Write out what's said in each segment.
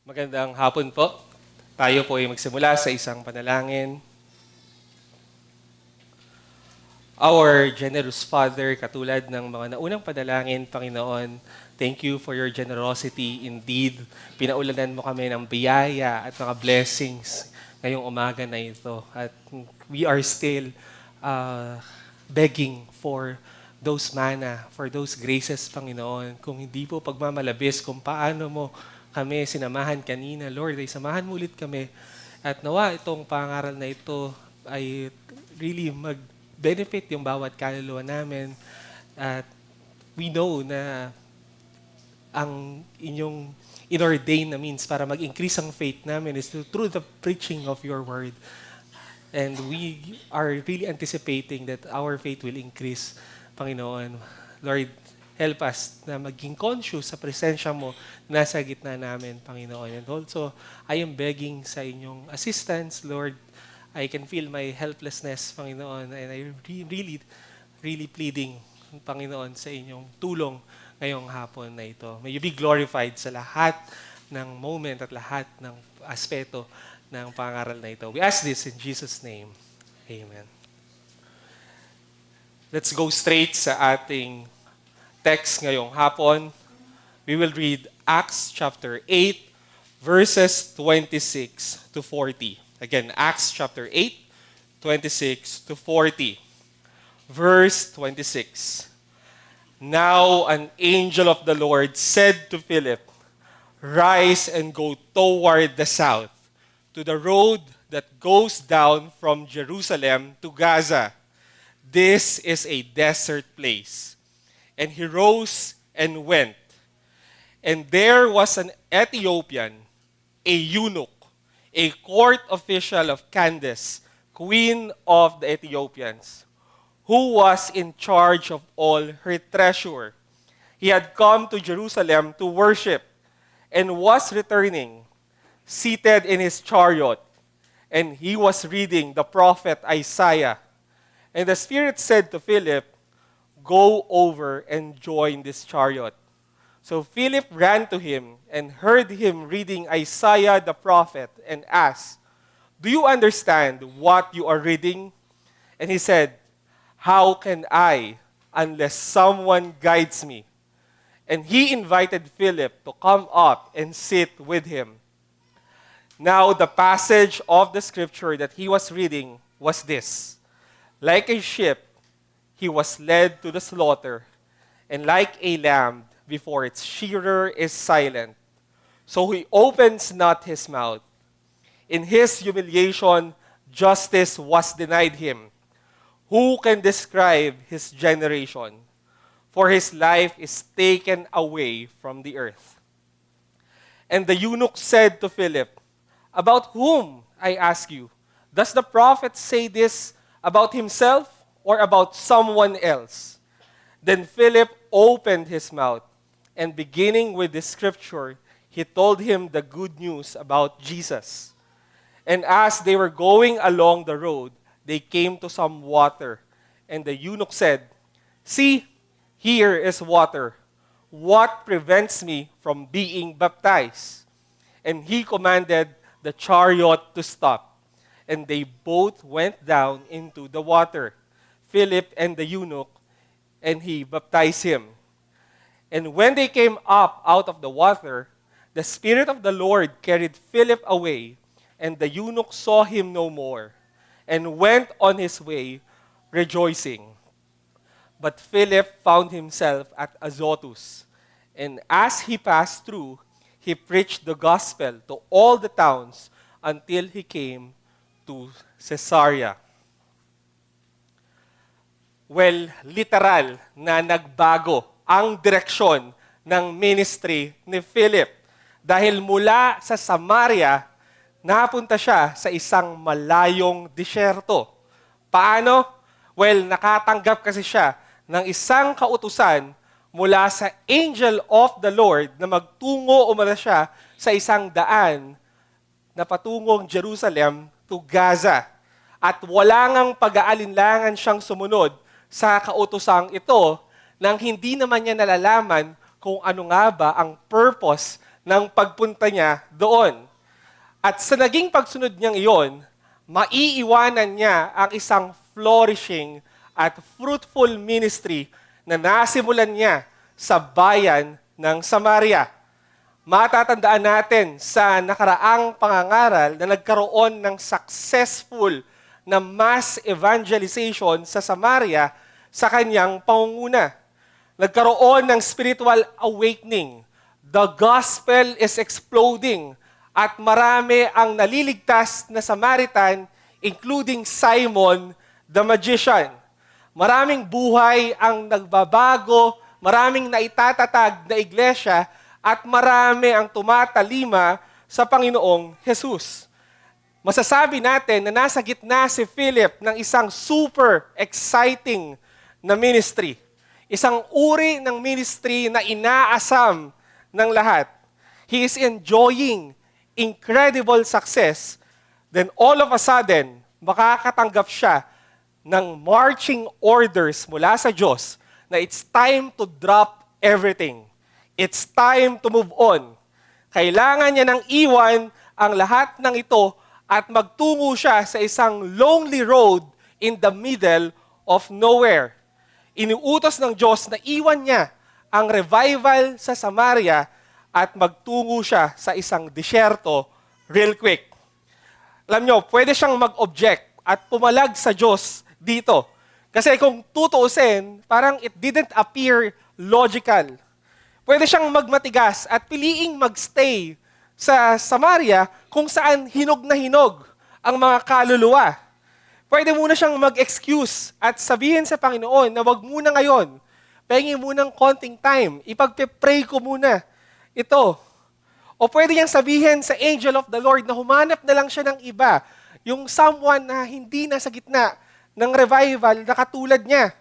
Magandang hapon po. Tayo po ay magsimula sa isang panalangin. Our generous Father, katulad ng mga naunang panalangin, Panginoon, thank you for your generosity. Indeed, pinaulanan mo kami ng biyaya at mga blessings ngayong umaga na ito. At we are still begging for those manna, for those graces, Panginoon. Kung hindi po pagmamalabis, kung paano mo kami sinamahan kanina, Lord, ay samahan mo ulit kami. At nawa itong pangaral na ito ay really mag-benefit yung bawat kaluluwa namin. At we know na ang inyong inordain na means para mag-increase ang faith namin is through the preaching of your word. And we are really anticipating that our faith will increase, Panginoon. Lord, help us na maging conscious sa presensya mo na nasa gitna namin, Panginoon. And also, I am begging sa inyong assistance, Lord. I can feel my helplessness, Panginoon. And I really pleading, Panginoon, sa inyong tulong ngayong hapon na ito. May you be glorified sa lahat ng moment at lahat ng aspeto ng pangaral na ito. We ask this in Jesus' name. Amen. Let's go straight sa ating text ngayong hapon. We will read Acts chapter 8, verses 26 to 40. Again, Acts chapter 8, 26 to 40. Verse 26. Now an angel of the Lord said to Philip, "Rise and go toward the south, to the road that goes down from Jerusalem to Gaza. This is a desert place." And he rose and went. And there was an Ethiopian, a eunuch, a court official of Candace, queen of the Ethiopians, who was in charge of all her treasure. He had come to Jerusalem to worship and was returning, seated in his chariot, and he was reading the prophet Isaiah. And the Spirit said to Philip, "Go over and join this chariot." So Philip ran to him and heard him reading Isaiah the prophet and asked, "Do you understand what you are reading?" And he said, "How can I unless someone guides me?" And he invited Philip to come up and sit with him. Now the passage of the scripture that he was reading was this: "Like a sheep, he was led to the slaughter, and like a lamb before its shearer is silent, so he opens not his mouth. In his humiliation, justice was denied him. Who can describe his generation? For his life is taken away from the earth." And the eunuch said to Philip, "About whom, I ask you, does the prophet say this, about himself or about someone else?" Then Philip opened his mouth, and beginning with the scripture, he told him the good news about Jesus. And as they were going along the road, they came to some water. And the eunuch said, "See, here is water. What prevents me from being baptized?" And he commanded the chariot to stop. And they both went down into the water, Philip and the eunuch, and he baptized him. And when they came up out of the water, the Spirit of the Lord carried Philip away, and the eunuch saw him no more, and went on his way rejoicing. But Philip found himself at Azotus, and as he passed through, he preached the gospel to all the towns until he came to Caesarea. Well, literal na nagbago ang direksyon ng ministry ni Philip. Dahil mula sa Samaria, napunta siya sa isang malayong disyerto. Paano? Well, nakatanggap kasi siya ng isang kautusan mula sa angel of the Lord na magtungo umara siya sa isang daan na patungong Jerusalem to Gaza. At wala ngang pag-aalinlangan siyang sumunod sa kautusang ito nang hindi naman niya nalalaman kung ano nga ba ang purpose ng pagpunta niya doon. At sa naging pagsunod niyang iyon, maiiwanan niya ang isang flourishing at fruitful ministry na nasimulan niya sa bayan ng Samaria. Matatandaan natin sa nakaraang pangangaral na nagkaroon ng successful na mass evangelization sa Samaria sa kanyang pangunguna. Nagkaroon ng spiritual awakening. The gospel is exploding at marami ang naliligtas na Samaritan, including Simon the magician. Maraming buhay ang nagbabago, maraming naitatatag na iglesia, at marami ang tumatalima sa Panginoong Jesus. Masasabi natin na nasa gitna si Philip ng isang super exciting na ministry. Isang uri ng ministry na inaasam ng lahat. He is enjoying incredible success. Then all of a sudden, makakatanggap siya ng marching orders mula sa Diyos na it's time to drop everything. It's time to move on. Kailangan niya nang iwan ang lahat ng ito at magtungo siya sa isang lonely road in the middle of nowhere. Iniutos ng Diyos na iwan niya ang revival sa Samaria at magtungo siya sa isang disyerto real quick. Alam nyo, pwede siyang mag-object at pumalag sa Diyos dito. Kasi kung tutuusin, parang it didn't appear logical. Pwede siyang magmatigas at piliing magstay sa Samaria kung saan hinog na hinog ang mga kaluluwa. Pwede muna siyang mag-excuse at sabihin sa Panginoon na wag muna ngayon. Pahingin munang konting time. Ipagpe-pray ko muna ito. O pwede niyang sabihin sa angel of the Lord na humanap na lang siya ng iba. Yung someone na hindi nasa gitna ng revival na katulad niya.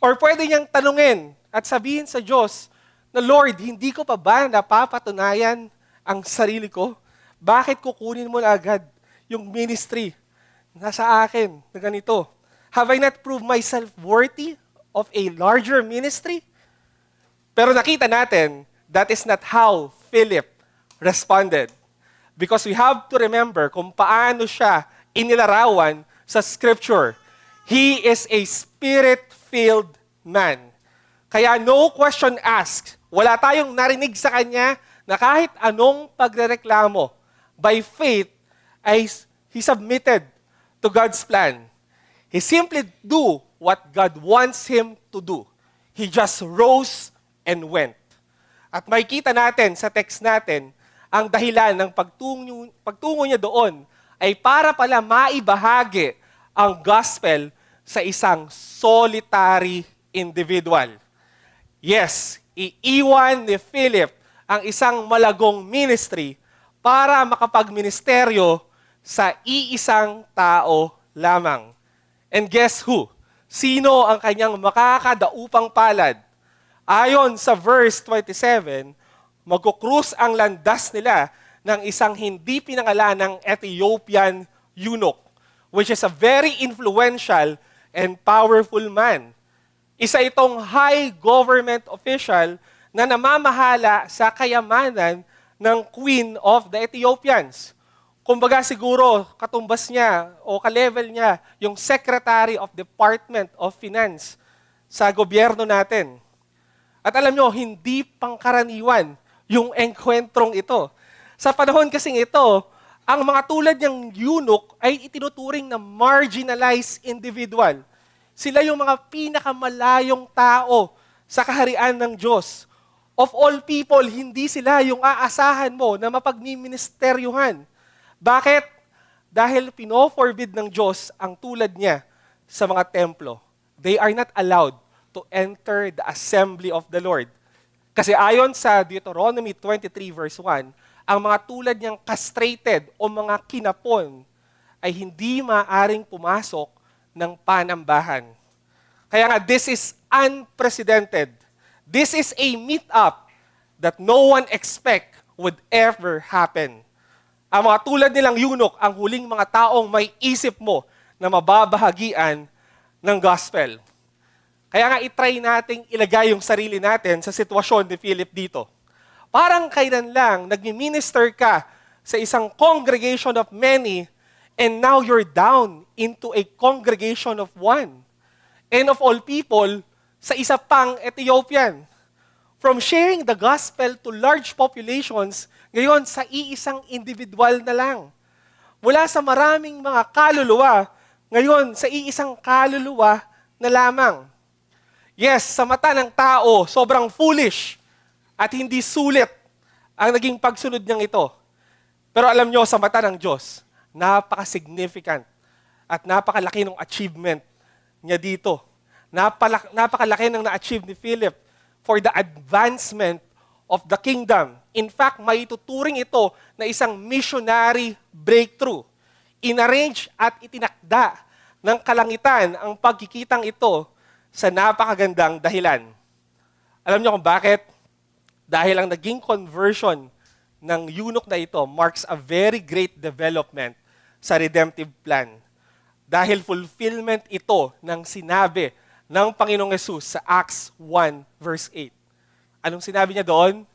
Or pwede niyang tanungin at sabihin sa Diyos na, Lord, hindi ko pa ba napapatunayan ang sarili ko? Bakit kukunin mo na agad yung ministry nasa akin na ganito? Have I not proved myself worthy of a larger ministry? Pero nakita natin, that is not how Philip responded. Because we have to remember kung paano siya inilarawan sa Scripture. He is a spirit-filled man. Kaya no question asked. Wala tayong narinig sa kanya na kahit anong pagrereklamo. By faith, he submitted to God's plan. He simply do what God wants him to do. He just rose and went. At makikita natin sa text natin, ang dahilan ng pagtungo niya doon ay para pala maibahagi ang gospel sa isang solitary individual. Yes, iiwan ni Philip ang isang malagong ministry para makapagministeryo sa iisang tao lamang. And guess who? Sino ang kanyang makakadaupang palad? Ayon sa verse 27, magkukrus ang landas nila ng isang hindi pinangalanang Ethiopian eunuch, which is a very influential and powerful man. Isa itong high government official na namamahala sa kayamanan ng Queen of the Ethiopians. Kumbaga siguro katumbas niya o ka-level niya yung Secretary of Department of Finance sa gobyerno natin. At alam nyo, hindi pangkaraniwan yung engkwentrong ito. Sa panahon kasing ito, ang mga tulad niyang eunuch ay itinuturing na marginalized individual. Sila yung mga pinakamalayong tao sa kaharian ng Diyos. Of all people, hindi sila yung aasahan mo na mapagmiministeryuhan. Bakit? Dahil pino-forbid ng Diyos ang tulad niya sa mga templo. They are not allowed to enter the assembly of the Lord. Kasi ayon sa Deuteronomy 23 verse 1, ang mga tulad niyang castrated o mga kinapon ay hindi maaring pumasok ng panambahan. Kaya nga, this is unprecedented. This is a meet-up that no one expect would ever happen. Ang mga tulad nilang eunuch, ang huling mga taong may isip mo na mababahagian ng gospel. Kaya nga, itry nating ilagay yung sarili natin sa sitwasyon ni Philip dito. Parang kailan lang nag-minister ka sa isang congregation of many and now you're down into a congregation of one. And of all people, sa isa pang Ethiopian. From sharing the gospel to large populations, ngayon sa iisang individual na lang. Mula sa maraming mga kaluluwa, ngayon sa iisang kaluluwa na lamang. Yes, sa mata ng tao, sobrang foolish at hindi sulit ang naging pagsunod niyang ito. Pero alam nyo, sa mata ng Diyos, napaka-significant at napakalaki ng achievement niya dito. Napakalaki ng na-achieve ni Philip for the advancement of the kingdom. In fact, maituturing ito na isang missionary breakthrough. Inarrange at itinakda ng kalangitan ang pagkikitang ito sa napakagandang dahilan. Alam niyo kung bakit? Dahil ang naging conversion ng eunuch na ito marks a very great development sa redemptive plan. Dahil fulfillment ito ng sinabi ng Panginoong Yesus sa Acts 1 verse 8. Anong sinabi niya doon?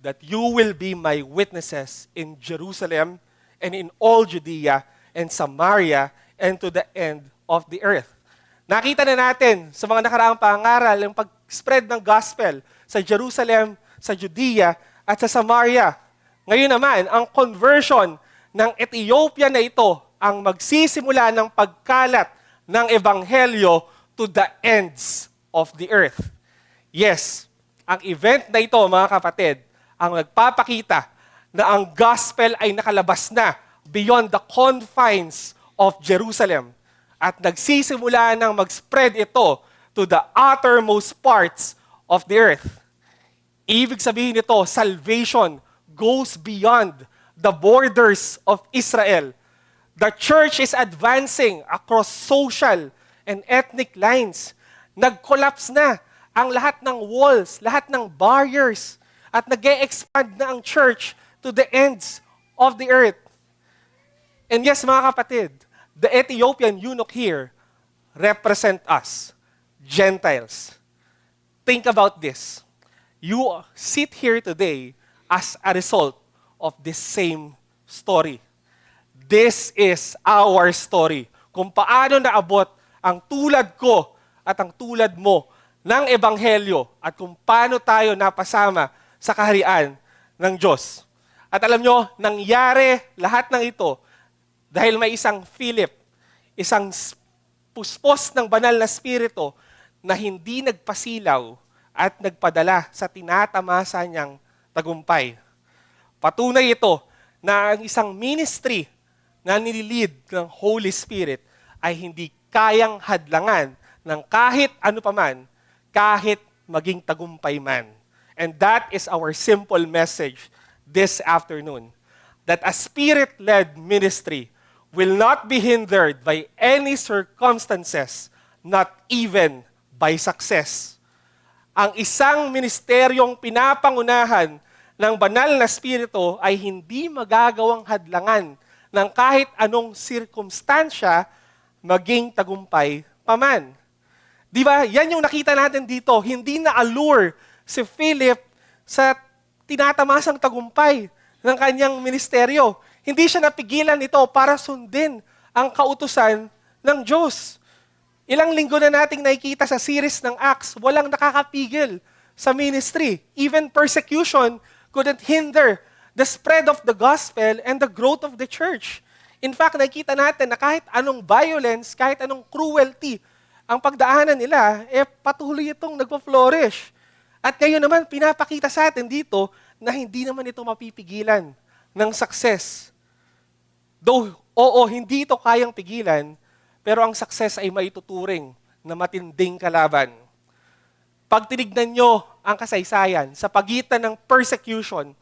That you will be my witnesses in Jerusalem and in all Judea and Samaria and to the end of the earth. Nakita na natin sa mga nakaraang pangaral yung pag-spread ng gospel sa Jerusalem, sa Judea at sa Samaria. Ngayon naman, ang conversion ng Ethiopia na ito ang magsisimula ng pagkalat ng ebanghelyo to the ends of the earth. Yes, ang event na ito, mga kapatid, ang nagpapakita na ang gospel ay nakalabas na beyond the confines of Jerusalem at nagsisimula ng mag-spread ito to the uttermost parts of the earth. Ibig sabihin nito, salvation goes beyond the borders of Israel. The church is advancing across social and ethnic lines. Nag-collapse na ang lahat ng walls, lahat ng barriers, at nag-e-expand na ang church to the ends of the earth. And yes, mga kapatid, the Ethiopian eunuch here represent us, Gentiles. Think about this. You sit here today as a result of this same story. This is our story. Kung paano naabot ang tulad ko at ang tulad mo ng ebanghelyo at kung paano tayo napasama sa kaharian ng Diyos. At alam nyo, nangyari lahat ng ito dahil may isang Philip, isang puspos ng banal na spirito na hindi nagpasilaw at nagpadala sa tinatamasa niyang tagumpay. Patunay ito na ang isang ministry na nililid ng Holy Spirit ay hindi kayang hadlangan ng kahit ano paman, kahit maging tagumpay man. And that is our simple message this afternoon. That a Spirit-led ministry will not be hindered by any circumstances, not even by success. Ang isang ministeryong pinapangunahan ng banal na spirito ay hindi magagawang hadlangan ng kahit anong sirkumstansya maging tagumpay paman. Di ba? Yan yung nakita natin dito. Hindi na allure si Philip sa tinatamasang tagumpay ng kanyang ministeryo. Hindi siya napigilan ito para sundin ang kautusan ng Diyos. Ilang linggo na nating nakikita sa series ng Acts, walang nakakapigil sa ministry. Even persecution couldn't hinder the spread of the gospel and the growth of the church. In fact, nakikita natin na kahit anong violence, kahit anong cruelty, ang pagdaanan nila, patuloy itong nagpo-flourish. At ngayon naman, pinapakita sa atin dito na hindi naman ito mapipigilan ng success. Though, oo, hindi ito kayang pigilan, pero ang success ay maituturing na matinding kalaban. Pag tinignan nyo ang kasaysayan sa pagitan ng persecution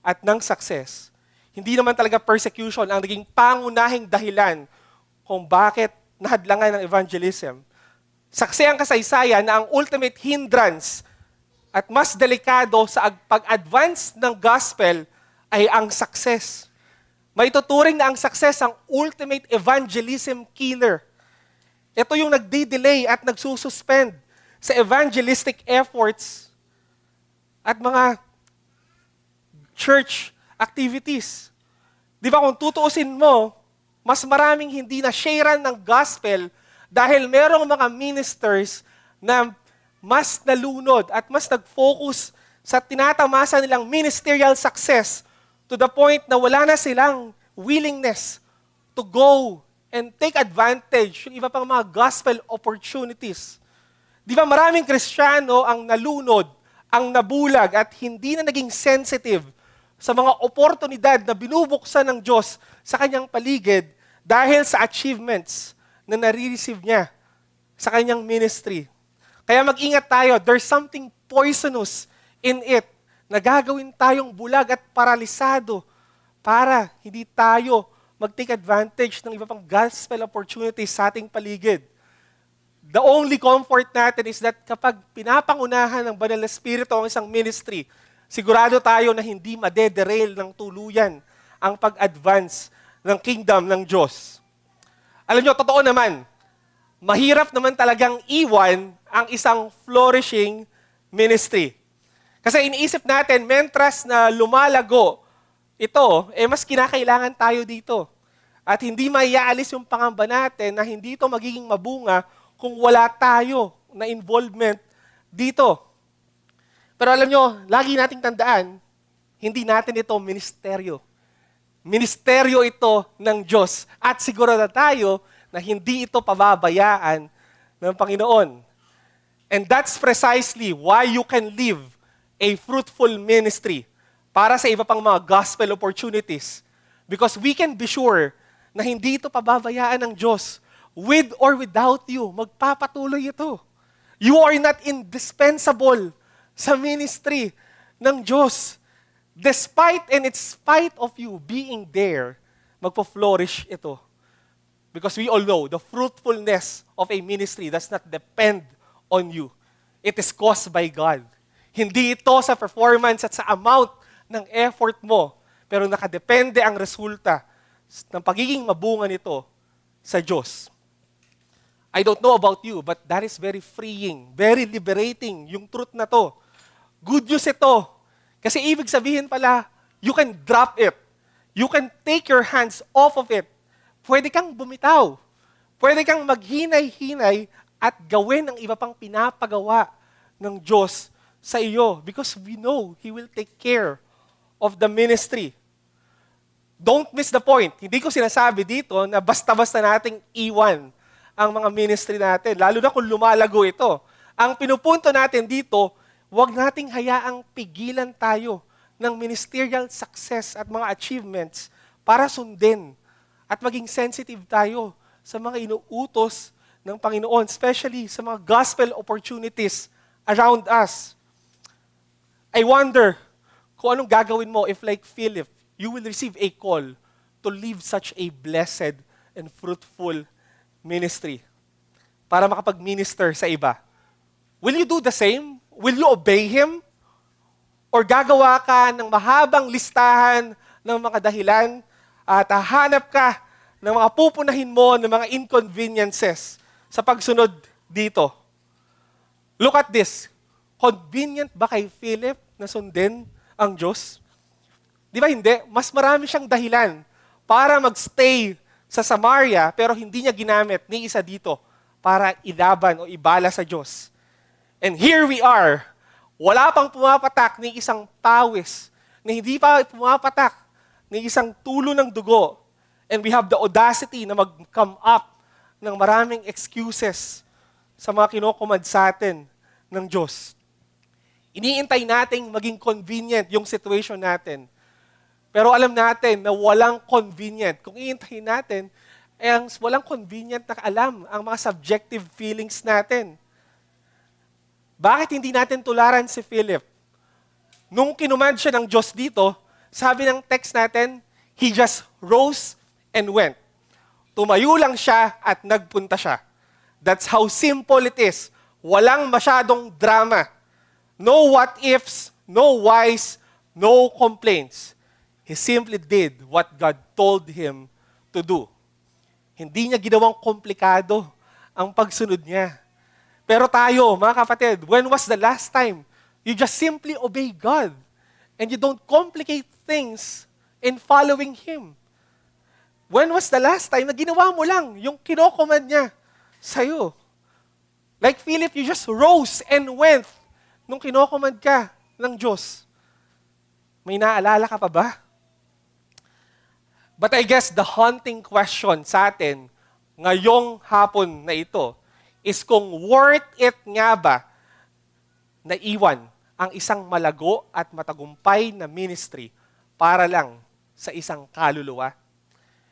at ng success, hindi naman talaga persecution ang naging pangunahing dahilan kung bakit nahadlangan ng evangelism. Saksi ang kasaysayan na ang ultimate hindrance at mas delikado sa pag-advance ng gospel ay ang success. Maituturing na ang success ang ultimate evangelism killer. Ito yung nagdi-delay at nagsususpend sa evangelistic efforts at mga church activities. Di ba kung tutuusin mo, mas maraming hindi na sharean ng gospel dahil merong mga ministers na mas nalunod at mas nag-focus sa tinatamasa nilang ministerial success to the point na wala na silang willingness to go and take advantage yung iba pang mga gospel opportunities. Di ba maraming Kristiyano ang nalunod, ang nabulag at hindi na naging sensitive sa mga oportunidad na binubuksan ng Diyos sa kanyang paligid dahil sa achievements na nare-receive niya sa kanyang ministry. Kaya mag-ingat tayo, there's something poisonous in it na gagawin tayong bulag at paralisado para hindi tayo mag-take advantage ng iba pang gospel opportunities sa ating paligid. The only comfort natin is that kapag pinapangunahan ng Banal na Espiritu ang isang ministry, sigurado tayo na hindi madederail ng tuluyan ang pag-advance ng kingdom ng Diyos. Alam nyo, totoo naman, mahirap naman talagang iwan ang isang flourishing ministry. Kasi iniisip natin, mentras na lumalago ito, mas kinakailangan tayo dito. At hindi maiaalis yung pangamba natin na hindi ito magiging mabunga kung wala tayo na involvement dito. Pero alam nyo, lagi nating tandaan, hindi natin ito ministeryo. Ministeryo ito ng Diyos. At sigurado tayo na hindi ito pababayaan ng Panginoon. And that's precisely why you can live a fruitful ministry para sa iba pang mga gospel opportunities. Because we can be sure na hindi ito pababayaan ng Diyos. With or without you, magpapatuloy ito. You are not indispensable sa ministry ng Diyos. Despite and in spite of you being there, magpo-flourish ito. Because we all know the fruitfulness of a ministry does not depend on you. It is caused by God. Hindi ito sa performance at sa amount ng effort mo, pero nakadepende ang resulta ng pagiging mabunga nito sa Diyos. I don't know about you, but that is very freeing, very liberating, yung truth na to. Good news ito. Kasi ibig sabihin pala, you can drop it. You can take your hands off of it. Pwede kang bumitaw. Pwede kang maghinay-hinay at gawin ang iba pang pinapagawa ng Diyos sa iyo because we know He will take care of the ministry. Don't miss the point. Hindi ko sinasabi dito na basta-basta nating iwan ang mga ministry natin, lalo na kung lumalago ito. Ang pinupunto natin dito, huwag nating hayaang pigilan tayo ng ministerial success at mga achievements para sundin at maging sensitive tayo sa mga inuutos ng Panginoon, especially sa mga gospel opportunities around us. I wonder kung anong gagawin mo if like Philip, you will receive a call to live such a blessed and fruitful ministry para makapag-minister sa iba. Will you do the same? Will you obey Him? Or gagawa ka ng mahabang listahan ng mga dahilan at hahanap ka ng mga pupunahin mo ng mga inconveniences sa pagsunod dito? Look at this. Convenient ba kay Philip na sundin ang Diyos? Di ba hindi? Mas marami siyang dahilan para magstay sa Samaria pero hindi niya ginamit ni isa dito para ilaban o ibala sa Diyos. And here we are. Wala pang pumapatak ni isang pawis na hindi pa pumapatak ni isang tulo ng dugo. And we have the audacity na mag-come up ng maraming excuses sa mga kinokomand sa atin ng Diyos. Iniintay nating maging convenient yung situation natin. Pero alam natin na walang convenient. Kung iintayin natin, ang walang convenient na alam ang mga subjective feelings natin. Bakit hindi natin tularan si Philip? Nung kinumand siya ng Diyos dito, sabi ng text natin, he just rose and went. Tumayo lang siya at nagpunta siya. That's how simple it is. Walang masyadong drama. No what-ifs, no whys, no complaints. He simply did what God told him to do. Hindi niya ginawang komplikado ang pagsunod niya. Pero tayo, mga kapatid, when was the last time you just simply obey God and you don't complicate things in following Him. When was the last time na ginawa mo lang yung kinocommand niya sa'yo? Like Philip, you just rose and went nung kinocommand ka ng Diyos. May naalala ka pa ba? But I guess the haunting question sa atin ngayong hapon na ito is kung worth it nga ba na iwan ang isang malago at matagumpay na ministry para lang sa isang kaluluwa.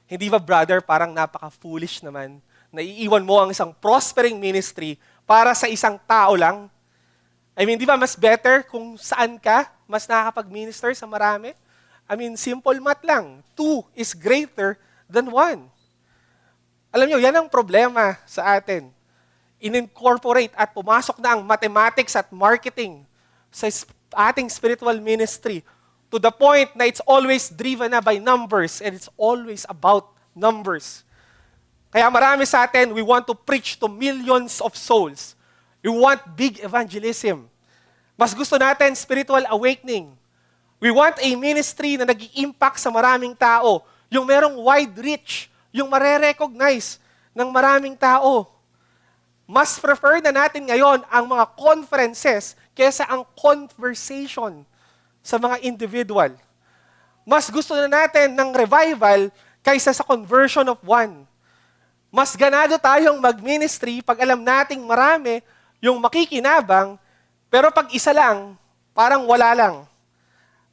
Hindi ba, brother, parang napaka-foolish naman na iiwan mo ang isang prospering ministry para sa isang tao lang? I mean, di ba mas better kung saan ka mas nakakapag-minister sa marami? I mean, simple math lang. 2 is greater than 1. Alam nyo, yan ang problema sa atin. In-incorporate at pumasok na ang mathematics at marketing sa ating spiritual ministry to the point na it's always driven na by numbers and it's always about numbers. Kaya marami sa atin, we want to preach to millions of souls. We want big evangelism. Mas gusto natin spiritual awakening. We want a ministry na nag-i-impact sa maraming tao. Yung merong wide reach, yung mare-recognize ng maraming tao. Mas prefer na natin ngayon ang mga conferences kesa ang conversation sa mga individual. Mas gusto na natin ng revival kaysa sa conversion of one. Mas ganado tayong mag-ministry pag alam nating marami yung makikinabang, pero pag isa lang, parang wala lang.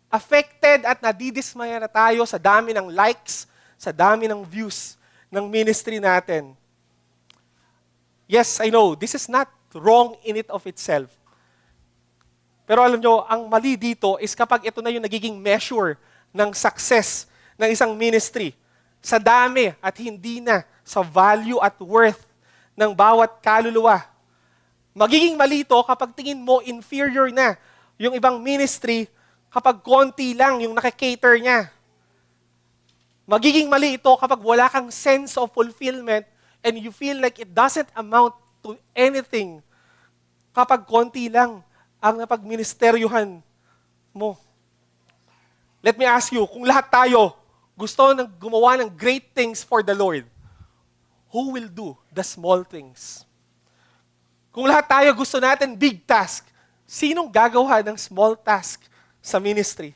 Affected at nadidismaya na tayo sa dami ng likes, sa dami ng views ng ministry natin. Yes, I know, this is not wrong in it of itself. Pero alam nyo, ang mali dito is kapag ito na yung nagiging measure ng success ng isang ministry sa dami at hindi na sa value at worth ng bawat kaluluwa. Magiging mali ito kapag tingin mo inferior na yung ibang ministry kapag konti lang yung nakikater niya. Magiging mali ito kapag wala kang sense of fulfillment and you feel like it doesn't amount to anything kapag konti lang ang napagministeryuhan mo. Let me ask you, kung lahat tayo gusto nang gumawa ng great things for the Lord, who will do the small things? Kung lahat tayo gusto natin big task, sinong gagawa ng small task sa ministry?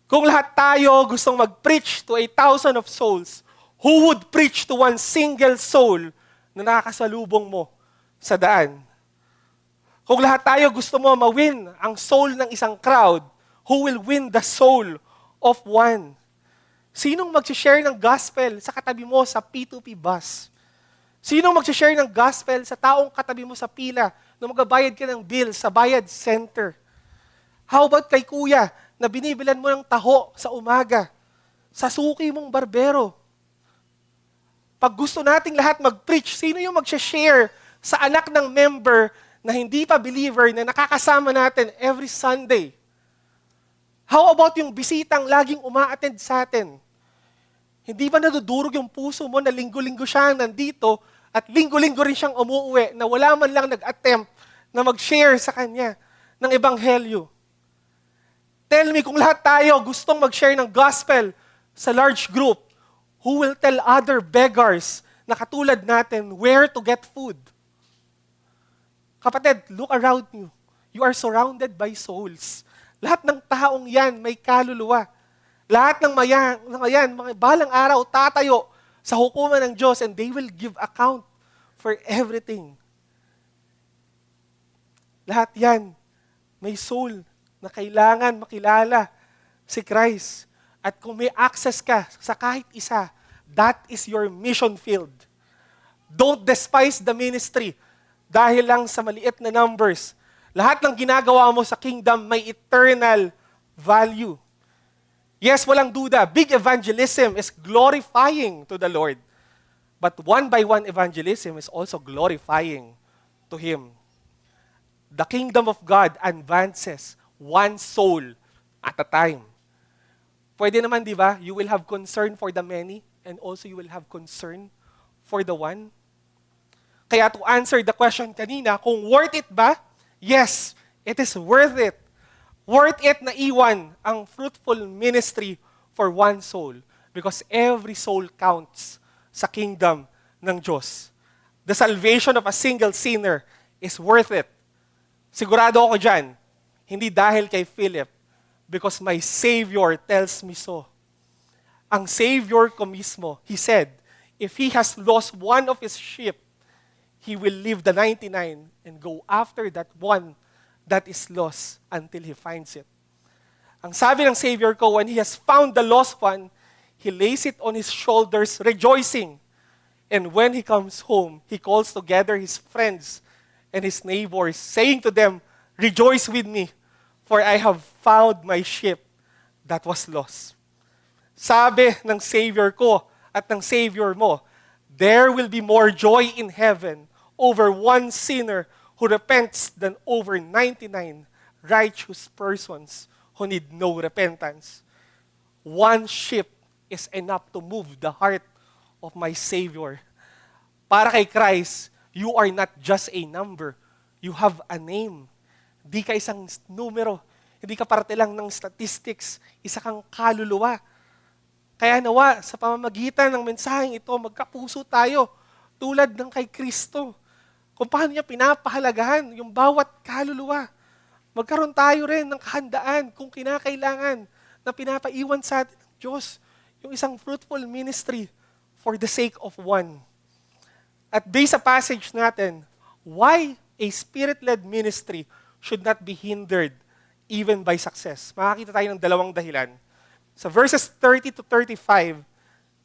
Kung lahat tayo gustong mag-preach to 1,000 of souls, who would preach to one single soul na nakakasalubong mo sa daan? Kung lahat tayo gusto mo ma-win ang soul ng isang crowd, who will win the soul of one? Sinong mag-share ng gospel sa katabi mo sa P2P bus? Sinong mag-share ng gospel sa taong katabi mo sa pila na magbabayad ka ng bill sa bayad center? How about kay kuya na binibilan mo ng taho sa umaga? Sa suki mong barbero? Pag gusto nating lahat mag-preach, sino yung mag-share sa anak ng member na hindi pa believer na nakakasama natin every Sunday? How about yung bisitang laging uma-attend sa atin? Hindi ba nadudurog yung puso mo na linggo-linggo siya nandito at linggo-linggo rin siyang umuwi na wala man lang nag-attempt na mag-share sa kanya ng ebanghelyo? Tell me, kung lahat tayo gustong mag-share ng gospel sa large group, who will tell other beggars na katulad natin where to get food? Kapatid, look around you. You are surrounded by souls. Lahat ng taong yan may kaluluwa. Lahat ng mayan, mga balang araw, tatayo sa hukuman ng Diyos and they will give account for everything. Lahat yan, may soul na kailangan makilala si Christ. At kung may access ka sa kahit isa, that is your mission field. Don't despise the ministry dahil lang sa maliit na numbers. Lahat ng ginagawa mo sa kingdom may eternal value. Yes, walang duda, big evangelism is glorifying to the Lord. But one by one evangelism is also glorifying to Him. The kingdom of God advances one soul at a time. Pwede naman, di ba? You will have concern for the many and also you will have concern for the one. Kaya to answer the question kanina, kung worth it ba? Yes, it is worth it. Worth it na iwan ang fruitful ministry for one soul because every soul counts sa kingdom ng Diyos. The salvation of a single sinner is worth it. Sigurado ako dyan, hindi dahil kay Philip, because my Savior tells me so. Ang Savior ko mismo, He said, if He has lost one of His sheep, He will leave the 99 and go after that one that is lost until He finds it. Ang sabi ng Savior ko, when He has found the lost one, He lays it on His shoulders, rejoicing. And when He comes home, He calls together His friends and His neighbors, saying to them, rejoice with me, for I have found my sheep that was lost. Sabi ng Savior ko at ng Savior mo, there will be more joy in heaven over one sinner who repents than over 99 righteous persons who need no repentance. One sheep is enough to move the heart of my Savior. Para kay Christ, you are not just a number. You have a name. Di ka isang numero. Hindi ka parte lang ng statistics. Isa kang kaluluwa. Kaya nawa, sa pamamagitan ng mensaheng ito, magkapuso tayo tulad ng kay Kristo. Kung paano niya pinapahalagahan yung bawat kaluluwa. Magkaroon tayo rin ng kahandaan kung kinakailangan na pinapaiwan sa atin ng Diyos yung isang fruitful ministry for the sake of one. At based sa passage natin, why a Spirit-led ministry should not be hindered even by success. Makakita tayo ng dalawang dahilan. Sa verses 30 to 35,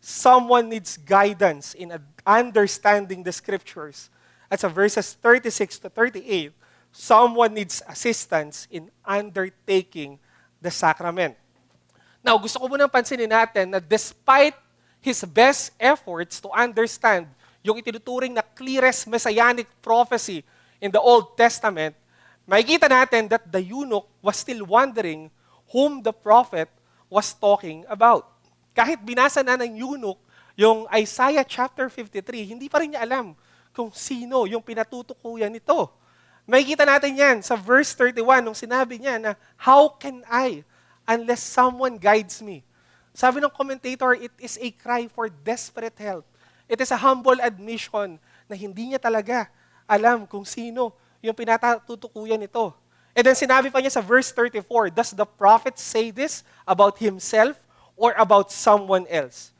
someone needs guidance in understanding the Scriptures. At sa verses 36 to 38, someone needs assistance in undertaking the sacrament. Now, gusto ko munang pansinin natin na despite his best efforts to understand yung itinuturing na clearest messianic prophecy in the Old Testament, makikita natin that the eunuch was still wondering whom the prophet was talking about. Kahit binasa na ng eunuch yung Isaiah chapter 53, hindi pa rin niya alam kung sino yung pinatutukuyan nito. Makikita natin yan sa verse 31 nung sinabi niya na, how can I unless someone guides me? Sabi ng commentator, it is a cry for desperate help. It is a humble admission na hindi niya talaga alam kung sino yung pinatutukuyan nito. And then sinabi pa niya sa verse 34, does the prophet say this about himself or about someone else?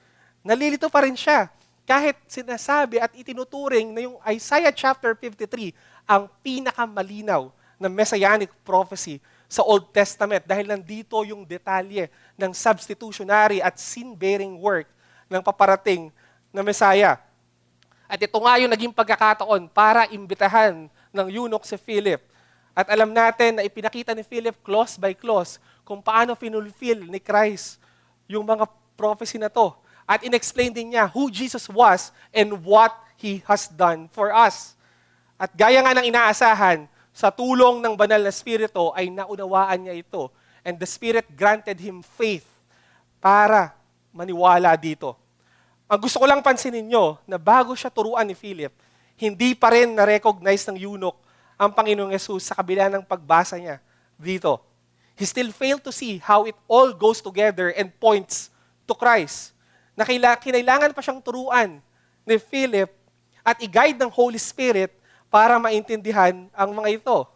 Nalilito pa rin siya kahit sinasabi at itinuturing na yung Isaiah chapter 53 ang pinakamalinaw na messianic prophecy sa Old Testament dahil nandito yung detalye ng substitutionary at sin-bearing work ng paparating na Messiah. At ito nga yung naging pagkakataon para imbitahan ng eunuch si Philip. At alam natin na ipinakita ni Philip clause by clause kung paano finulfill ni Christ yung mga prophecy na to. At inexplain din niya who Jesus was and what He has done for us. At gaya nga ng inaasahan, sa tulong ng banal na Espiritu ay naunawaan niya ito. And the Spirit granted him faith para maniwala dito. Ang gusto ko lang pansinin nyo na bago siya turuan ni Philip, hindi pa rin na-recognize ng eunuch ang Panginoong Yesus sa kabila ng pagbasa niya dito. He still failed to see how it all goes together and points to Christ. Na kinailangan pa siyang turuan ni Philip at i-guide ng Holy Spirit para maintindihan ang mga ito.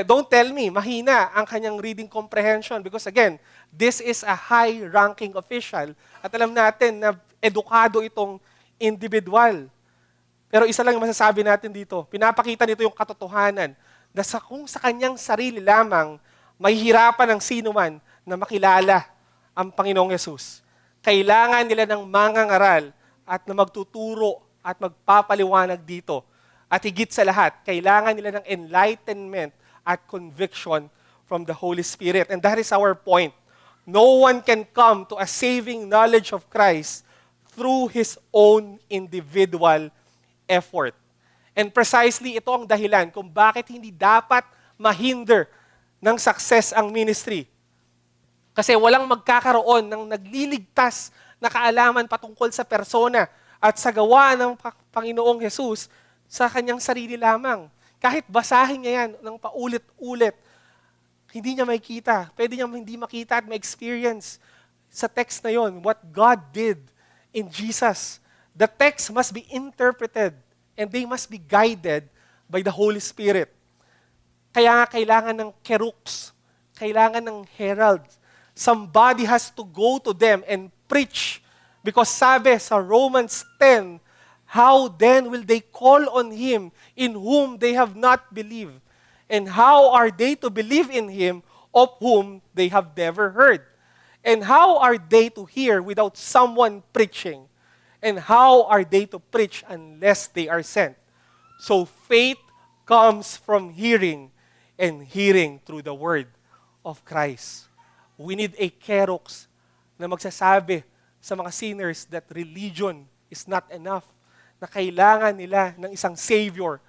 Don't tell me, mahina ang kanyang reading comprehension because again, this is a high-ranking official at alam natin na edukado itong individual. Pero isa lang yung masasabi natin dito, pinapakita nito yung katotohanan na kung sa kanyang sarili lamang, mahihirapan ng sino man na makilala ang Panginoong Yesus. Kailangan nila ng mangangaral at na magtuturo at magpapaliwanag dito. At higit sa lahat, kailangan nila ng enlightenment at conviction from the Holy Spirit. And that is our point. No one can come to a saving knowledge of Christ through his own individual effort. And precisely ito ang dahilan kung bakit hindi dapat mahinder ng success ang ministry. Kasi walang magkakaroon ng nagliligtas na kaalaman patungkol sa persona at sa gawa ng Panginoong Yesus sa kanyang sarili lamang. Kahit basahin niya yan ng paulit-ulit, Hindi niya makikita. Pwede niya hindi makita at ma-experience sa text na yon what God did in Jesus. The text must be interpreted and they must be guided by the Holy Spirit. Kaya nga kailangan ng kerux, kailangan ng heralds. Somebody has to go to them and preach. Because sabi sa Romans 10, how then will they call on Him in whom they have not believed? And how are they to believe in Him of whom they have never heard? And how are they to hear without someone preaching? And how are they to preach unless they are sent? So faith comes from hearing, and hearing through the word of Christ. We need a kerux na magsasabi sa mga sinners that religion is not enough, na kailangan nila ng isang Savior.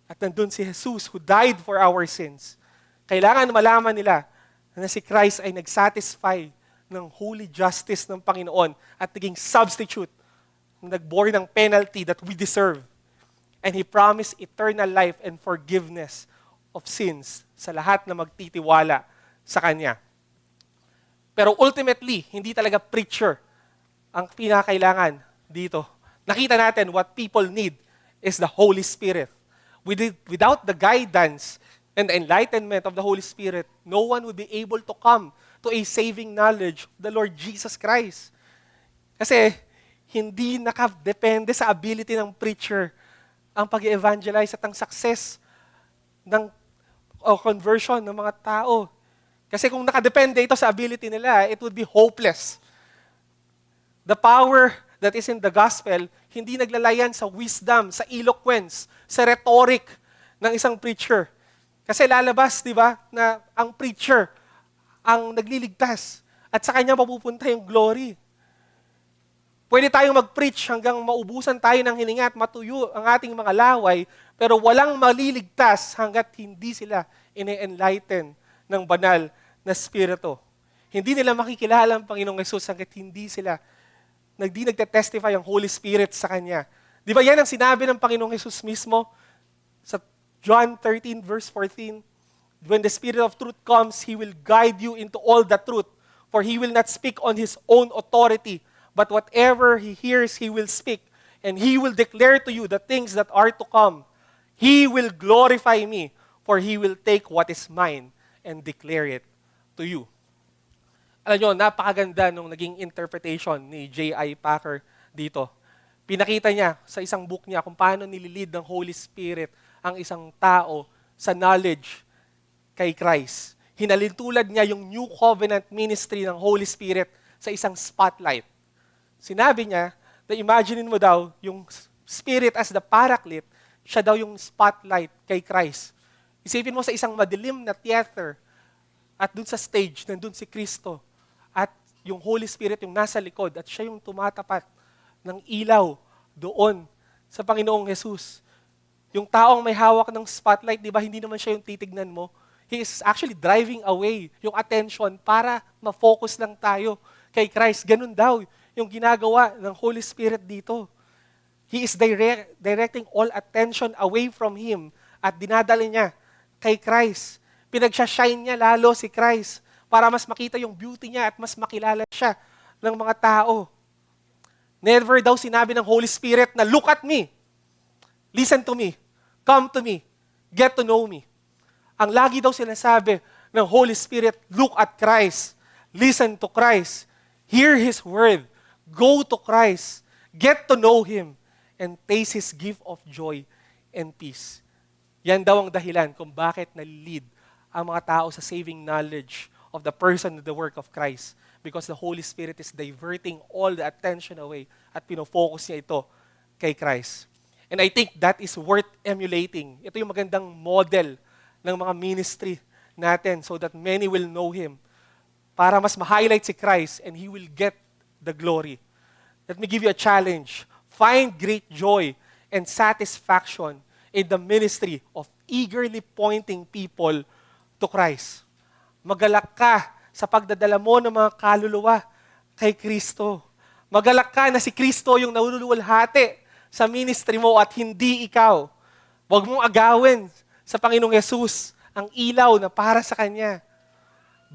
At nandun si Jesus who died for our sins. Kailangan malaman nila na si Christ ay nag-satisfy ng holy justice ng Panginoon at naging substitute, nag-bore ng penalty that we deserve. And He promised eternal life and forgiveness of sins sa lahat na magtitiwala sa Kanya. Pero ultimately, hindi talaga preacher ang pinakailangan dito. Nakita natin what people need is the Holy Spirit. Without the guidance and the enlightenment of the Holy Spirit, no one would be able to come to a saving knowledge of the Lord Jesus Christ. Kasi hindi nakadepende sa ability ng preacher ang pag-evangelize at ang success ng conversion ng mga tao. Kasi kung nakadepende ito sa ability nila, it would be hopeless. The power that is in the gospel, hindi naglalayan sa wisdom, sa eloquence, sa rhetoric ng isang preacher. Kasi lalabas, di ba, na ang preacher ang nagliligtas at sa kanya mapupunta yung glory. Pwede tayong mag-preach hanggang maubusan tayo ng hininga at matuyo ang ating mga laway, pero walang maliligtas hanggat hindi sila ine-enlighten ng banal na spirito. Hindi nila makikilala ang Panginoong Hesus hanggat hindi sila nagte-testify ang Holy Spirit sa Kanya. Di ba yan ang sinabi ng Panginoong Hesus mismo sa John 13 verse 14? When the Spirit of truth comes, He will guide you into all the truth, for He will not speak on His own authority, but whatever He hears, He will speak, and He will declare to you the things that are to come. He will glorify me, for He will take what is mine and declare it to you. Alam nyo, napakaganda nung naging interpretation ni J.I. Packer dito. Pinakita niya sa isang book niya kung paano nililid ng Holy Spirit ang isang tao sa knowledge kay Christ. Hinalintulad niya yung New Covenant ministry ng Holy Spirit sa isang spotlight. Sinabi niya na imaginein mo daw yung Spirit as the Paraclete, siya daw yung spotlight kay Christ. Isipin mo sa isang madilim na theater at dun sa stage, nandun si Kristo. At yung Holy Spirit yung nasa likod at siya yung tumatapat ng ilaw doon sa Panginoong Jesus. Yung taong may hawak ng spotlight, di ba, hindi naman siya yung titignan mo. He is actually driving away yung attention para ma-focus lang tayo kay Christ. Ganun daw yung ginagawa ng Holy Spirit dito. He is directing all attention away from Him at dinadala niya kay Christ. Pinagsashine niya lalo si Christ para mas makita yung beauty niya at mas makilala siya ng mga tao. Never daw sinabi ng Holy Spirit na, look at me, listen to me, come to me, get to know me. Ang lagi daw sinasabi ng Holy Spirit, look at Christ, listen to Christ, hear His word, go to Christ, get to know Him, and taste His gift of joy and peace. Yan daw ang dahilan kung bakit nalilid ang mga tao sa saving knowledge of the person and the work of Christ. Because the Holy Spirit is diverting all the attention away at pinofocus niya ito kay Christ. And I think that is worth emulating. Ito yung magandang model ng mga ministry natin so that many will know Him. Para mas ma-highlight si Christ and He will get the glory. Let me give you a challenge. Find great joy and satisfaction in the ministry of eagerly pointing people to Christ. Magalak ka sa pagdadala mo ng mga kaluluwa kay Kristo. Magalak ka na si Kristo yung naluluwalhati sa ministry mo at hindi ikaw. Huwag mong agawin sa Panginoong Hesus ang ilaw na para sa Kanya.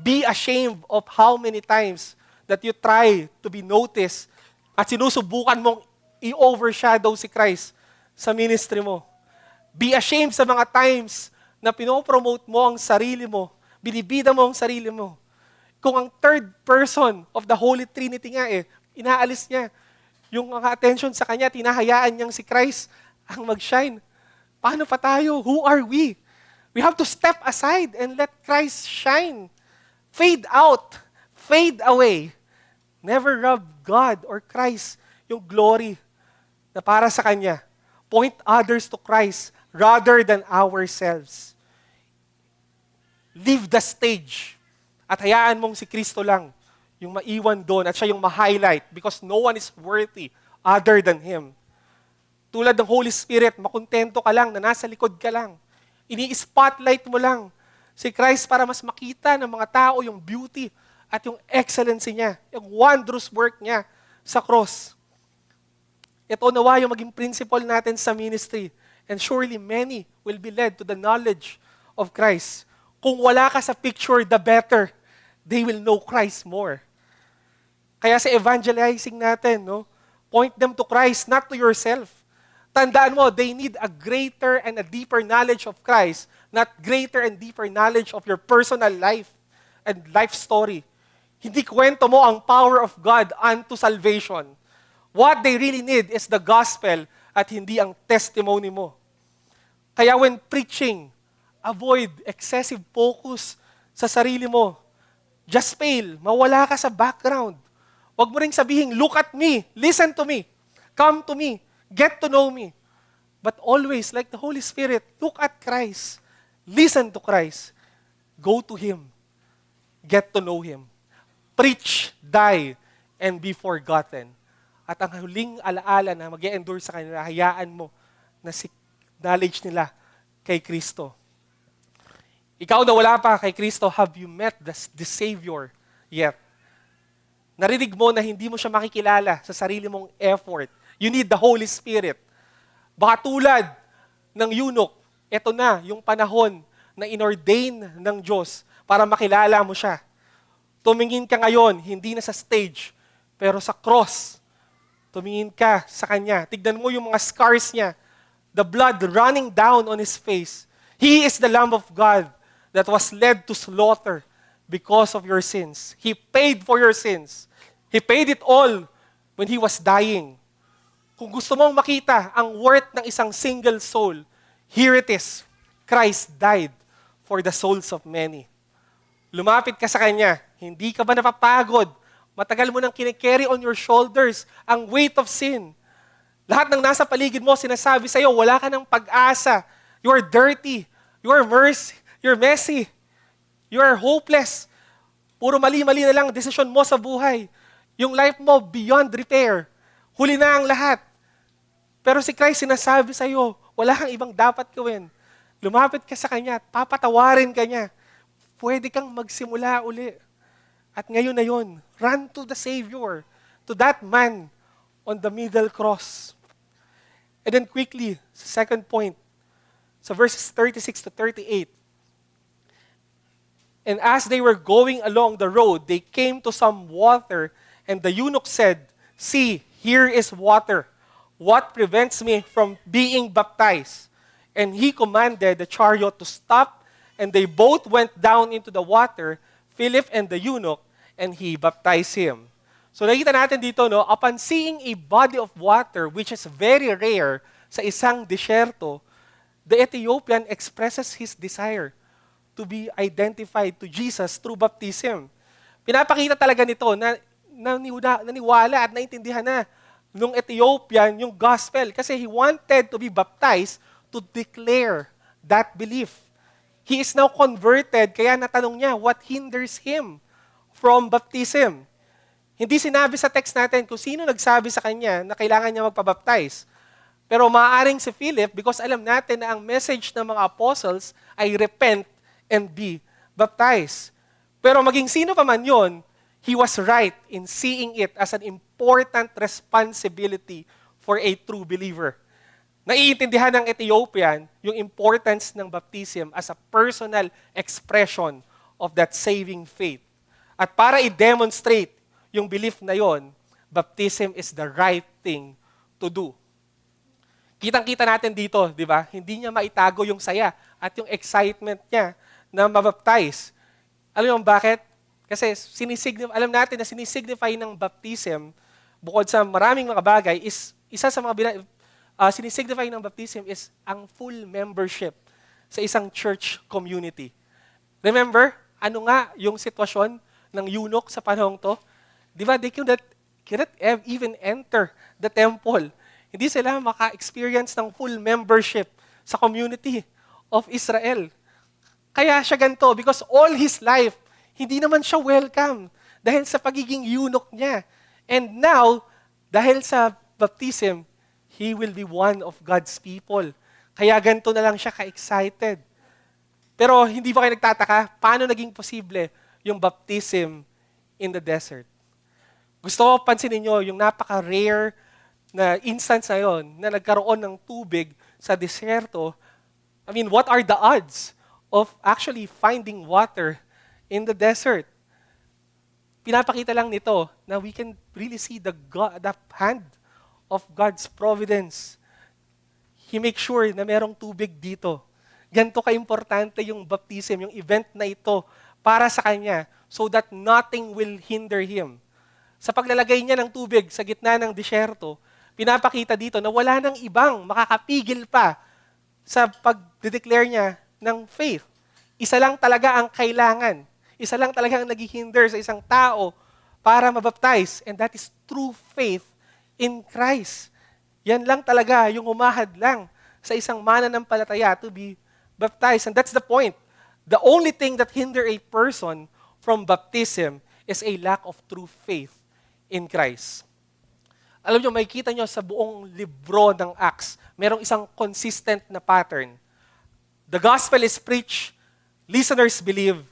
Be ashamed of how many times that you try to be noticed at sinusubukan mong i-overshadow si Christ sa ministry mo. Be ashamed sa mga times na pinopromote mo ang sarili mo, binibida mo ang sarili mo. Kung ang third person of the Holy Trinity nga inaalis niya yung attention sa kanya, tinahayaan niyang si Christ ang mag-shine. Paano pa tayo? Who are we? We have to step aside and let Christ shine. Fade out. Fade away. Never rob God or Christ yung glory na para sa Kanya. Point others to Christ rather than ourselves. Leave the stage at hayaan mong si Kristo lang yung maiwan doon at siya yung ma-highlight because no one is worthy other than Him. Tulad ng Holy Spirit, makontento ka lang na nasa likod ka lang. Ini-spotlight mo lang si Christ para mas makita ng mga tao yung beauty at yung excellency niya, yung wondrous work niya sa cross. Ito nawa yung maging principle natin sa ministry. And surely many will be led to the knowledge of Christ. Kung wala ka sa picture, the better. They will know Christ more. Kaya sa evangelizing natin, point them to Christ, not to yourself. Tandaan mo, they need a greater and a deeper knowledge of Christ, not greater and deeper knowledge of your personal life and life story. Hindi kwento mo ang power of God unto salvation. What they really need is the gospel at hindi ang testimony mo. Kaya when preaching, avoid excessive focus sa sarili mo. Just fail. Mawala ka sa background. Huwag mo ring sabihin, look at me, listen to me, come to me, get to know me. But always, like the Holy Spirit, look at Christ, listen to Christ, go to Him, get to know Him. Preach, die, and be forgotten. At ang huling alaala na mag-e-endure sa kanila, hayaan mo na si knowledge nila kay Kristo. Ikaw na wala pa kay Kristo, have you met the Savior yet? Narinig mo na hindi mo siya makikilala sa sarili mong effort. You need the Holy Spirit. Baka tulad ng eunuch, eto na yung panahon na inordain ng Diyos para makilala mo siya. Tumingin ka ngayon, hindi na sa stage, pero sa cross. Tumingin ka sa Kanya. Tignan mo yung mga scars niya. The blood running down on His face. He is the Lamb of God that was led to slaughter because of your sins. He paid for your sins. He paid it all when He was dying. Kung gusto mong makita ang worth ng isang single soul, here it is. Christ died for the souls of many. Lumapit ka sa Kanya. Hindi ka ba napapagod? Matagal mo nang kinikerry on your shoulders ang weight of sin. Lahat ng nasa paligid mo, sinasabi sa'yo, wala ka ng pag-asa. You are dirty. You are you're messy. You are hopeless. Puro mali-mali na lang ang desisyon mo sa buhay. Yung life mo beyond repair. Huli na ang lahat. Pero si Christ sinasabi sa'yo, wala kang ibang dapat gawin. Lumapit ka sa Kanya at papatawarin ka Niya. Pwede kang magsimula uli. At ngayon na yun, run to the Savior, to that man on the middle cross. And then quickly, sa second point, sa verses 36 to 38, and as they were going along the road, they came to some water, and the eunuch said, "See, here is water. What prevents me from being baptized?" And he commanded the chariot to stop, and they both went down into the water, Philip and the eunuch, and he baptized him. So nakita natin dito, upon seeing a body of water, which is very rare sa isang disyerto, the Ethiopian expresses his desire to be identified to Jesus through baptism. Pinapakita talaga nito na naniwala at naintindihan na nung Ethiopian yung gospel kasi he wanted to be baptized to declare that belief. He is now converted, kaya natanong niya, what hinders him from baptism? Hindi sinabi sa text natin kung sino nagsabi sa kanya na kailangan niya magpabaptize. Pero maaaring si Philip, because alam natin na ang message ng mga apostles ay repent and be baptized. Pero maging sino pa man yun, he was right in seeing it as an important responsibility for a true believer. Naiintindihan ng Ethiopian yung importance ng baptism as a personal expression of that saving faith. At para i-demonstrate yung belief na yon, baptism is the right thing to do. Kitang-kita natin dito, di ba? Hindi niya maitago yung saya at yung excitement niya na mabaptize. Alam mo bakit? Kasi alam natin na sinisignify ng baptism, bukod sa maraming mga bagay, is isa sa mga sinisignify ng baptism is ang full membership sa isang church community. Remember, ano nga yung sitwasyon ng eunuch sa panahong to? Di ba, they cannot even enter the temple. Hindi sila maka-experience ng full membership sa community of Israel. Kaya siya ganito, because all his life, hindi naman siya welcome dahil sa pagiging eunuch niya. And now, dahil sa baptism, he will be one of God's people. Kaya ganito na lang siya ka-excited. Pero hindi ba kayo nagtataka, paano naging posible yung baptism in the desert? Gusto ko pansinin nyo yung napaka-rare na instance na yun, na nagkaroon ng tubig sa desierto. I mean, what are the odds of actually finding water in the desert? Pinapakita lang nito na we can really see the hand of God's providence. He makes sure na merong tubig dito. Ganito ka-importante yung baptism, yung event na ito para sa kanya so that nothing will hinder him. Sa paglalagay niya ng tubig sa gitna ng disyerto, pinapakita dito na wala nang ibang makakapigil pa sa pag-declare niya ng faith. Isa lang talaga ang kailangan. Isa lang talaga ang naghihinder sa isang tao para mabaptize, and that is true faith in Christ. Yan lang talaga yung umahad lang sa isang mananampalataya to be baptized. And that's the point. The only thing that hinder a person from baptism is a lack of true faith in Christ. Alam nyo, makikita nyo sa buong libro ng Acts, merong isang consistent na pattern. The gospel is preached, listeners believe,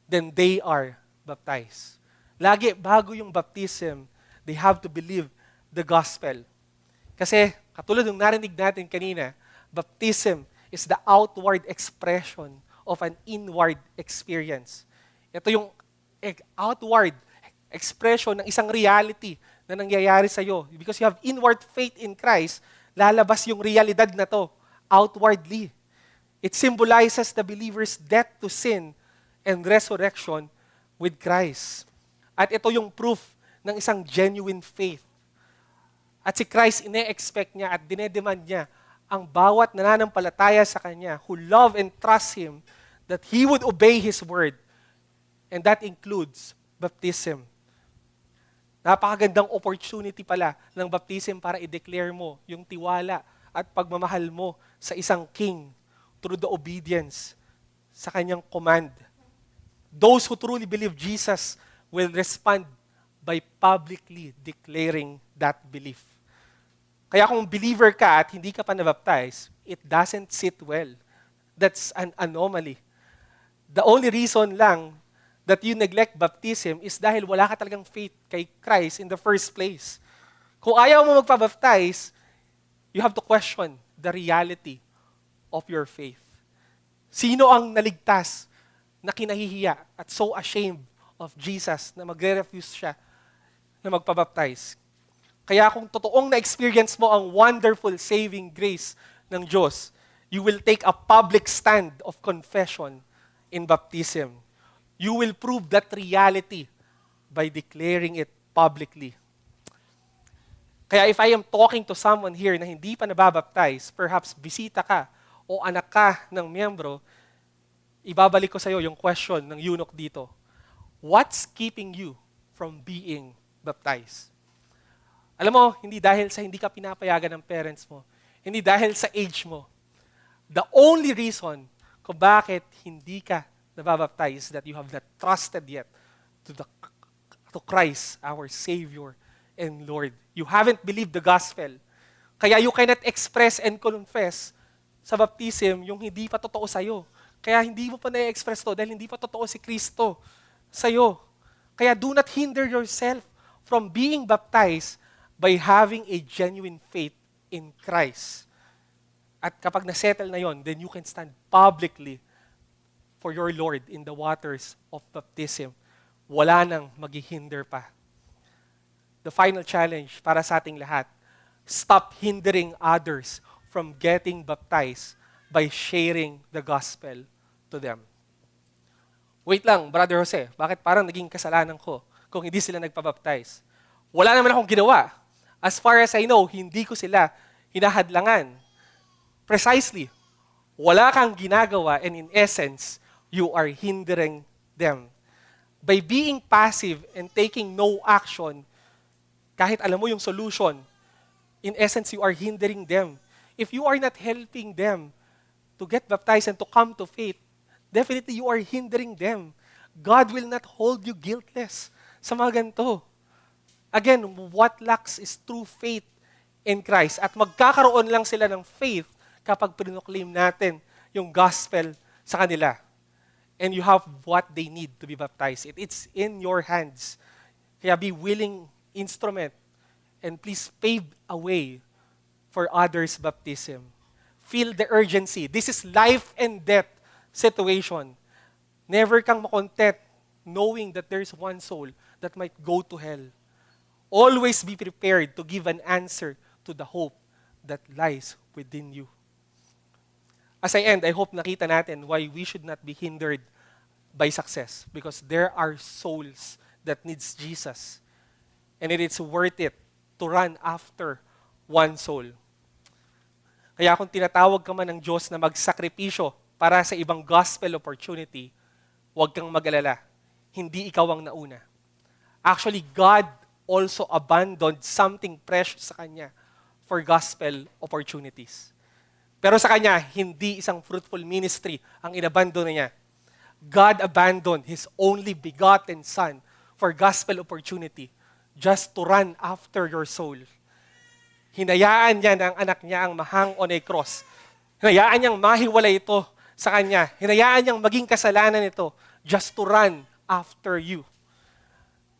then they are baptized. Lagi, bago yung baptism, they have to believe the gospel. Kasi, katulad ng narinig natin kanina, baptism is the outward expression of an inward experience. Ito yung outward expression ng isang reality na nangyayari sa'yo. Because you have inward faith in Christ, lalabas yung realidad na to outwardly. It symbolizes the believer's death to sin and resurrection with Christ. At ito yung proof ng isang genuine faith. At si Christ, ine-expect niya at dinedemand niya ang bawat nananampalataya sa Kanya who love and trust Him that He would obey His word. And that includes baptism. Napakagandang opportunity pala ng baptism para i-declare mo yung tiwala at pagmamahal mo sa isang king through the obedience sa Kanyang command. Those who truly believe Jesus will respond by publicly declaring that belief. Kaya kung believer ka at hindi ka pa nabaptize, it doesn't sit well. That's an anomaly. The only reason lang that you neglect baptism is dahil wala ka talagang faith kay Christ in the first place. Kung ayaw mo magpabaptize, you have to question the reality of your faith. Sino ang naligtas na kinahihiya at so ashamed of Jesus na magre-refuse siya na magpabaptize? Kaya kung totoong na-experience mo ang wonderful saving grace ng Diyos, you will take a public stand of confession in baptism. You will prove that reality by declaring it publicly. Kaya if I am talking to someone here na hindi pa nababaptize, perhaps bisita ka o anak ka ng miyembro, ibabalik ko sa iyo yung question ng eunuch dito. What's keeping you from being baptized? Alam mo, hindi dahil sa hindi ka pinapayagan ng parents mo, hindi dahil sa age mo. The only reason kung bakit hindi ka nababaptize is that you have not trusted yet to Christ, our Savior and Lord. You haven't believed the gospel. Kaya you cannot express and confess sa baptism yung hindi pa totoo sa'yo. Kaya hindi mo pa na-express to dahil hindi pa totoo si Kristo sa'yo. Kaya do not hinder yourself from being baptized by having a genuine faith in Christ. At kapag nasettle na yon, then you can stand publicly for your Lord in the waters of baptism, wala nang maghihinder pa. The final challenge para sa ating lahat, stop hindering others from getting baptized by sharing the gospel to them. Wait lang, Brother Jose, bakit parang naging kasalanan ko kung hindi sila nagpabaptize? Wala naman akong ginawa. As far as I know, hindi ko sila hinahadlangan. Precisely, wala kang ginagawa and in essence, you are hindering them. By being passive and taking no action, kahit alam mo yung solution, in essence, you are hindering them. If you are not helping them to get baptized and to come to faith, definitely you are hindering them. God will not hold you guiltless sa mga ganito. Again, what lacks is true faith in Christ. At magkakaroon lang sila ng faith kapag pinoclaim natin yung gospel sa kanila. And you have what they need to be baptized. It's in your hands. Kaya be willing instrument and please pave a way for others' baptism. Feel the urgency. This is life and death situation. Never kang makontent knowing that there's one soul that might go to hell. Always be prepared to give an answer to the hope that lies within you. As I end, I hope nakita natin why we should not be hindered by success, because there are souls that needs Jesus. And it is worth it to run after one soul. Kaya kung tinatawag ka man ng Diyos na magsakripisyo para sa ibang gospel opportunity, huwag kang mag-alala. Hindi ikaw ang nauna. Actually, God also abandoned something precious sa Kanya for gospel opportunities. Pero sa Kanya, hindi isang fruitful ministry ang inabandon niya. God abandoned His only begotten Son for gospel opportunity just to run after your soul. Hinayaan niya ng anak niya ang mahang on a cross. Hinayaan niyang mahiwalay ito sa Kanya. Hinayaan niyang maging kasalanan ito just to run after you.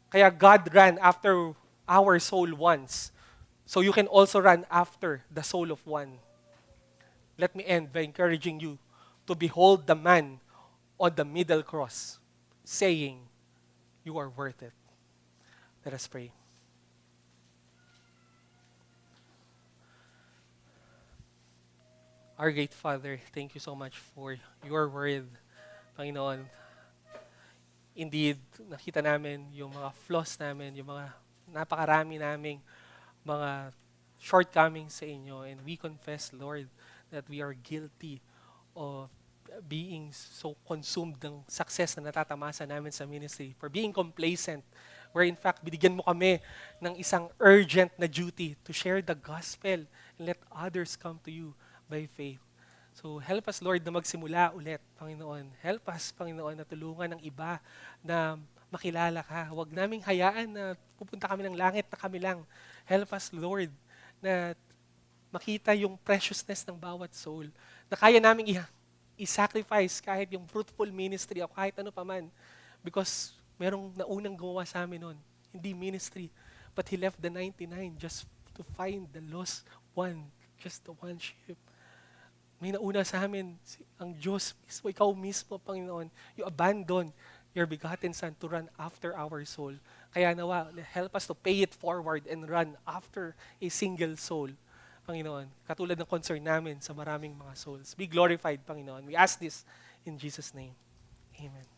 Kaya God ran after our soul once. So you can also run after the soul of one. Let me end by encouraging you to behold the man on the middle cross, saying, "You are worth it." Let us pray. Our great Father, thank you so much for your word, Panginoon. Indeed, nakita namin yung mga flaws namin, yung mga napakarami naming mga shortcomings sa inyo. And we confess, Lord, that we are guilty of being so consumed ng success na natatamasa namin sa ministry, for being complacent, where in fact, binigyan mo kami ng isang urgent na duty to share the gospel and let others come to you by faith. So help us, Lord, na magsimula ulit, Panginoon. Help us, Panginoon, na tulungan ng iba na makilala ka. Huwag naming hayaan na pupunta kami ng langit na kami lang. Help us, Lord, na makita yung preciousness ng bawat soul, na kaya naming i-sacrifice kahit yung fruitful ministry o kahit ano paman. Because merong naunang gumawa sa amin nun. Hindi ministry, but he left the 99 just to find the lost one, just the one sheep. May nauna sa amin, ang Diyos mismo, ikaw mismo, Panginoon. You abandon your begotten Son to run after our soul. Kaya nawa, help us to pay it forward and run after a single soul, Panginoon. Katulad ng concern namin sa maraming mga souls. Be glorified, Panginoon. We ask this in Jesus' name. Amen.